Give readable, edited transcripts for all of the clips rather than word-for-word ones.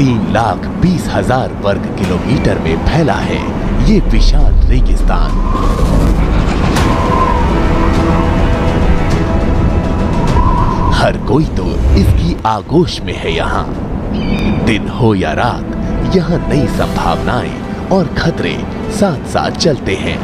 3,20,000 वर्ग किलोमीटर में फैला है ये विशाल रेगिस्तान। हर कोई तो इसकी आगोश में है यहाँ। दिन हो या रात, यहाँ नई संभावनाएं और खतरे साथ साथ चलते हैं।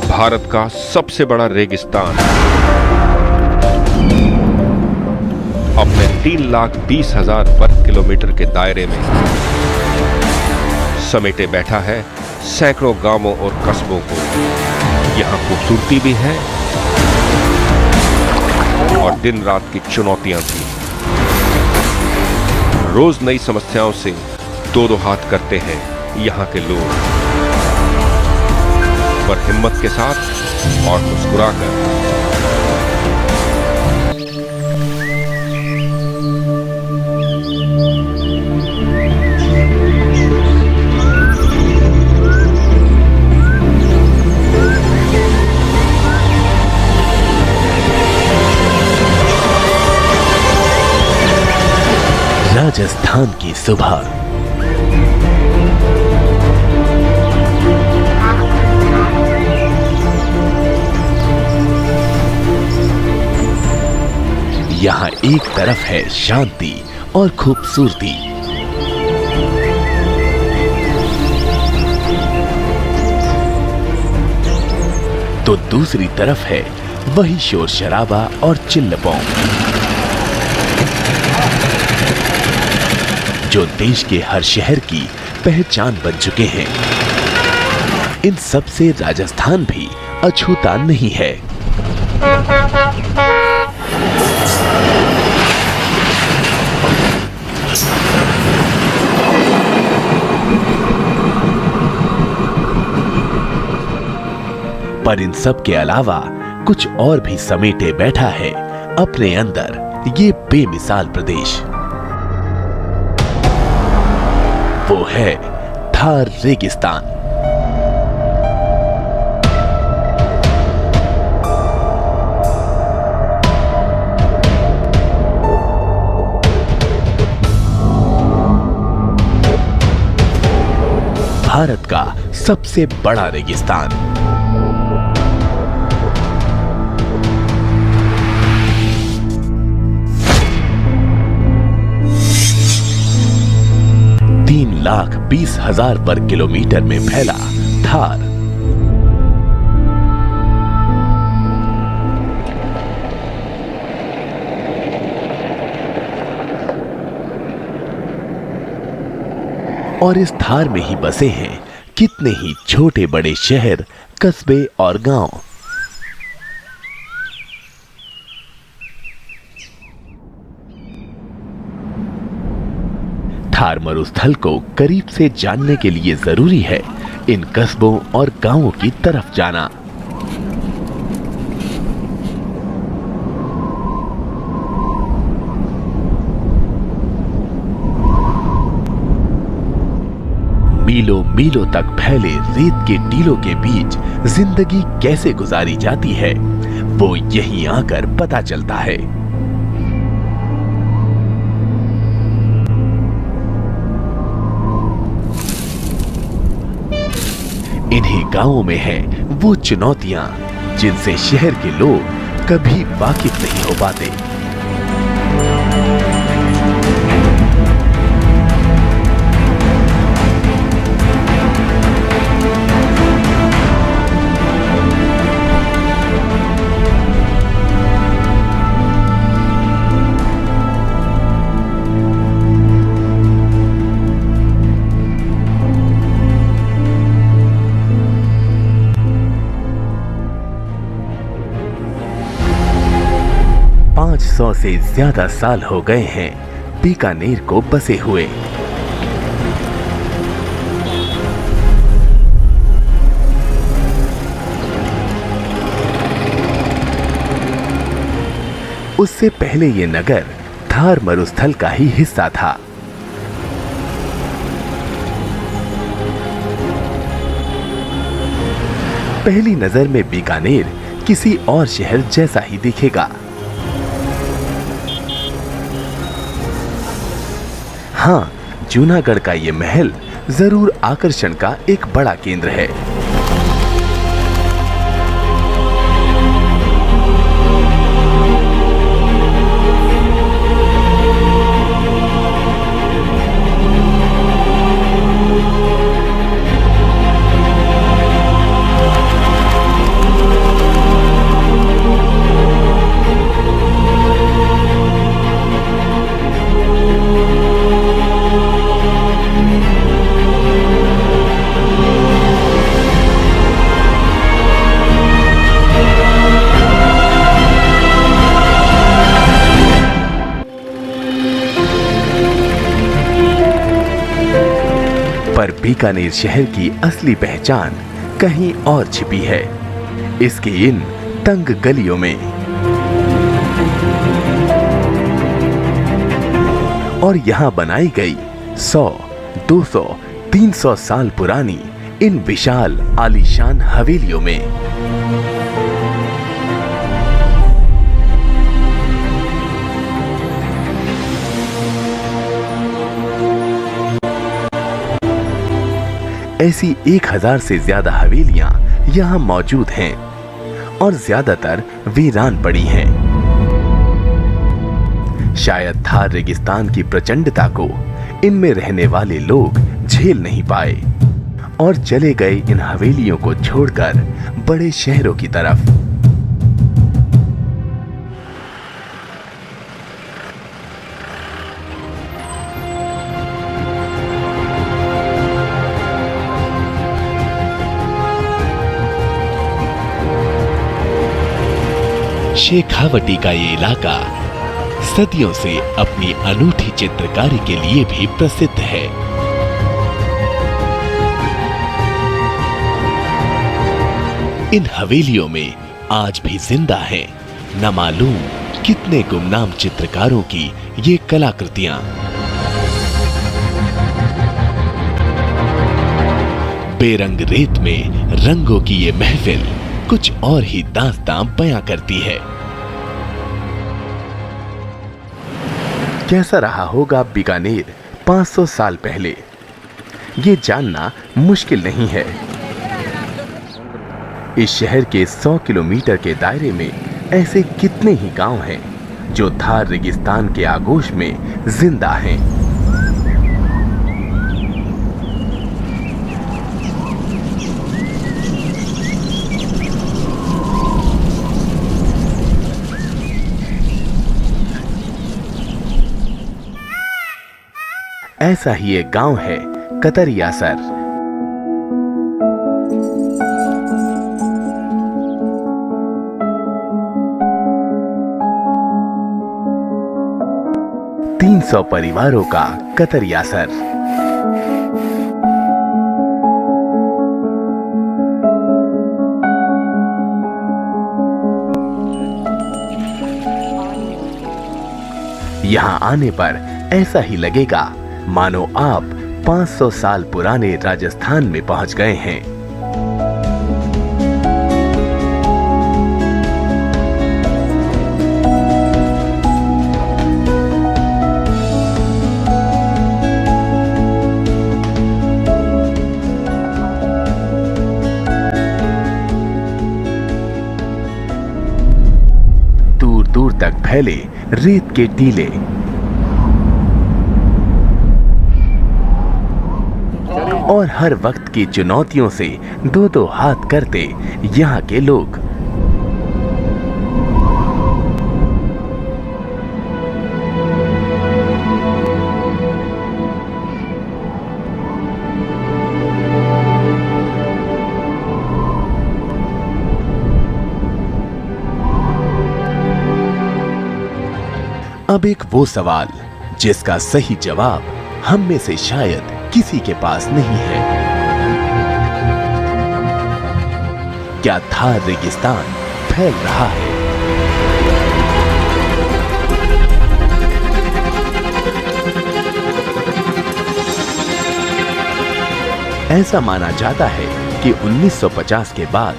भारत का सबसे बड़ा रेगिस्तान अपने 3,20,000 वर्ग किलोमीटर के दायरे में समेटे बैठा है सैकड़ों गांवों और कस्बों को। यहाँ खूबसूरती भी है और दिन रात की चुनौतियां भी। रोज नई समस्याओं से दो हाथ करते हैं यहाँ के लोग, पर हिम्मत के साथ और मुस्कुराकर। राजस्थान की सुबह। यहाँ एक तरफ है शांति और खूबसूरती, तो दूसरी तरफ है वही शोर शराबा और चिल्लपौं जो देश के हर शहर की पहचान बन चुके हैं। इन सब से राजस्थान भी अछूता नहीं है। पर इन सब के अलावा कुछ और भी समेटे बैठा है अपने अंदर ये बेमिसाल प्रदेश। वो है थार रेगिस्तान। भारत का सबसे बड़ा रेगिस्तान। लाख 20,000 वर्ग किलोमीटर में फैला थार। और इस थार में ही बसे हैं कितने ही छोटे बड़े शहर, कस्बे और गांव। थार मरुस्थल को करीब से जानने के लिए जरूरी है इन कस्बों और गांवों की तरफ जाना। मीलों मीलों तक फैले रेत के टीलों के बीच जिंदगी कैसे गुजारी जाती है, वो यहीं आकर पता चलता है। इन्हीं गांवों में हैं वो चुनौतियां जिनसे शहर के लोग कभी वाकिफ नहीं हो पाते। सौ से ज्यादा साल हो गए हैं बीकानेर को बसे हुए। उससे पहले ये नगर थार मरुस्थल का ही हिस्सा था। पहली नजर में बीकानेर किसी और शहर जैसा ही दिखेगा। हाँ, जूनागढ़ का ये महल जरूर आकर्षण का एक बड़ा केंद्र है। पर बीकानेर शहर की असली पहचान कहीं और छिपी है, इसके इन तंग गलियों में। और यहाँ बनाई गई 100, 200, 300 साल पुरानी इन विशाल आलीशान हवेलियों में ऐसी 1000 से ज्यादा हवेलियां यहाँ मौजूद हैं और ज्यादातर वीरान पड़ी हैं। शायद थार रेगिस्तान की प्रचंडता को इनमें रहने वाले लोग झेल नहीं पाए और चले गए इन हवेलियों को छोड़कर बड़े शहरों की तरफ। शेखावटी का ये इलाका सदियों से अपनी अनूठी चित्रकारी के लिए भी प्रसिद्ध है। इन हवेलियों में आज भी जिंदा हैं न मालूम कितने गुमनाम चित्रकारों की ये कलाकृतियां। बेरंग रेत में रंगों की ये महफिल कुछ और ही दास्तां बयां करती है। कैसा रहा होगा बीकानेर 500 साल पहले, ये जानना मुश्किल नहीं है। इस शहर के 100 किलोमीटर के दायरे में ऐसे कितने ही गांव हैं जो थार रेगिस्तान के आगोश में जिंदा हैं। ऐसा ही एक गांव है कतरियासर। तीन 300 परिवारों का कतरियासर। यहाँ आने पर ऐसा ही लगेगा मानो आप 500 साल पुराने राजस्थान में पहुंच गए हैं। दूर दूर तक फैले रेत के टीले, और हर वक्त की चुनौतियों से दो दो हाथ करते यहाँ के लोग। अब एक वो सवाल जिसका सही जवाब हम में से शायद किसी के पास नहीं है। क्या थार रेगिस्तान फैल रहा है? ऐसा माना जाता है कि 1950 के बाद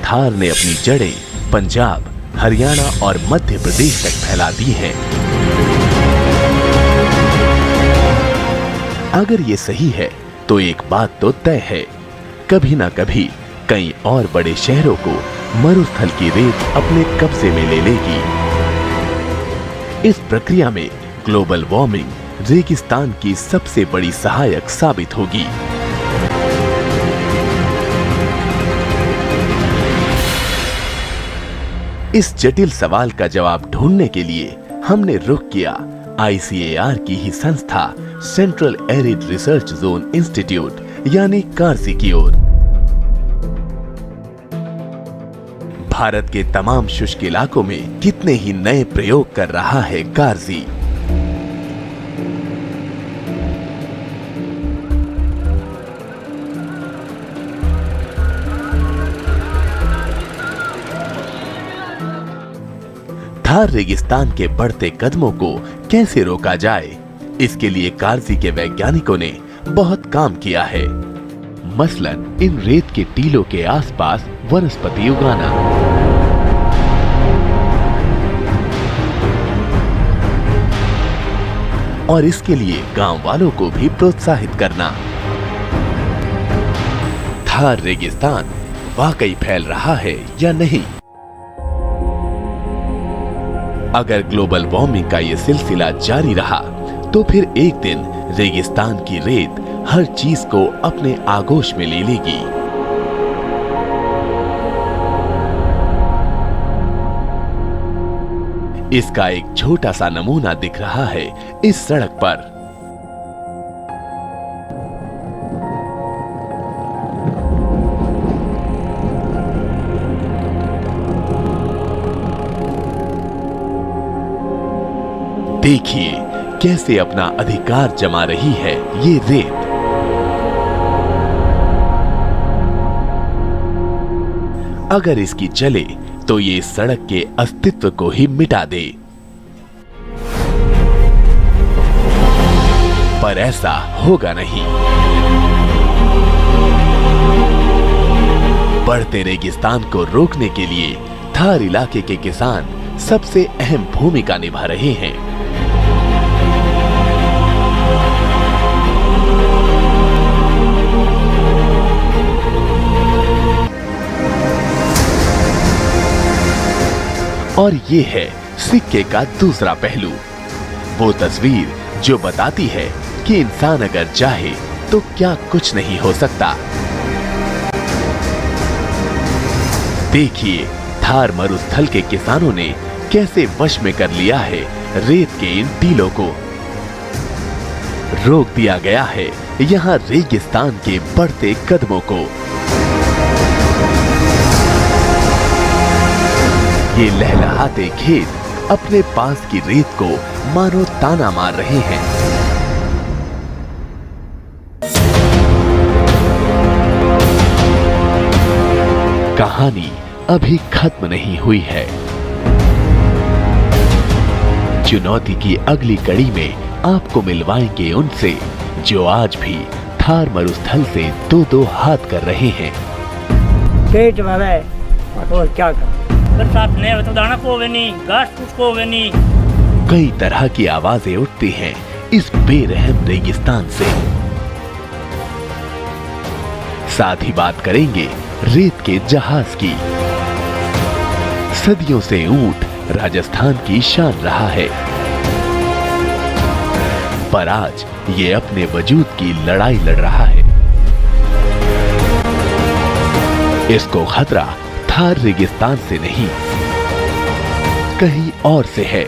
थार ने अपनी जड़ें पंजाब, हरियाणा और मध्य प्रदेश तक फैला दी हैं। अगर ये सही है तो एक बात तो तय है, कभी ना कभी कई और बड़े शहरों को मरुस्थल की रेत अपने कब्जे में ले लेगी। इस प्रक्रिया में ग्लोबल वार्मिंग रेगिस्तान की सबसे बड़ी सहायक साबित होगी। इस जटिल सवाल का जवाब ढूंढने के लिए हमने रुख किया ICAR की ही संस्था central arid research zone institute यानी कार्सी की ओर। भारत के तमाम शुष्क इलाकों में कितने ही नए प्रयोग कर रहा है कार्सी। थार रेगिस्तान के बढ़ते कदमों को कैसे रोका जाए, इसके लिए कार्सी के वैज्ञानिकों ने बहुत काम किया है। मसलन इन रेत के टीलों के आसपास वनस्पति उगाना, और इसके लिए गांव वालों को भी प्रोत्साहित करना। थार रेगिस्तान वाकई फैल रहा है या नहीं? अगर ग्लोबल वार्मिंग का ये सिलसिला जारी रहा तो फिर एक दिन रेगिस्तान की रेत हर चीज को अपने आगोश में ले लेगी। इसका एक छोटा सा नमूना दिख रहा है इस सड़क पर। देखिए कैसे अपना अधिकार जमा रही है ये रेत। अगर इसकी चले तो ये सड़क के अस्तित्व को ही मिटा दे। पर ऐसा होगा नहीं। बढ़ते रेगिस्तान को रोकने के लिए थार इलाके के किसान सबसे अहम भूमिका निभा रहे हैं। और ये है सिक्के का दूसरा पहलू, वो तस्वीर जो बताती है कि इंसान अगर चाहे तो क्या कुछ नहीं हो सकता। देखिए थार मरुस्थल के किसानों ने कैसे वश में कर लिया है रेत के इन टीलों को। रोक दिया गया है यहाँ रेगिस्तान के बढ़ते कदमों को। ये लहलहाते खेत अपने पास की रेत को मानो ताना मार रहे हैं। कहानी अभी खत्म नहीं हुई है। चुनौती की अगली कड़ी में आपको मिलवाएंगे उनसे जो आज भी थार मरुस्थल से दो दो हाथ कर रहे हैं। पेट भरे और क्या कर, बरसात नहीं तो दाना पोवे नहीं, घास फूस पोवे नहीं। कई तरह की आवाजें उठती हैं इस बेरहम रेगिस्तान से। साथ ही बात करेंगे रेत के जहाज की। सदियों से ऊंट राजस्थान की शान रहा है, पर आज ये अपने वजूद की लड़ाई लड़ रहा है। इसको खतरा थार रेगिस्तान से नहीं कहीं और से है।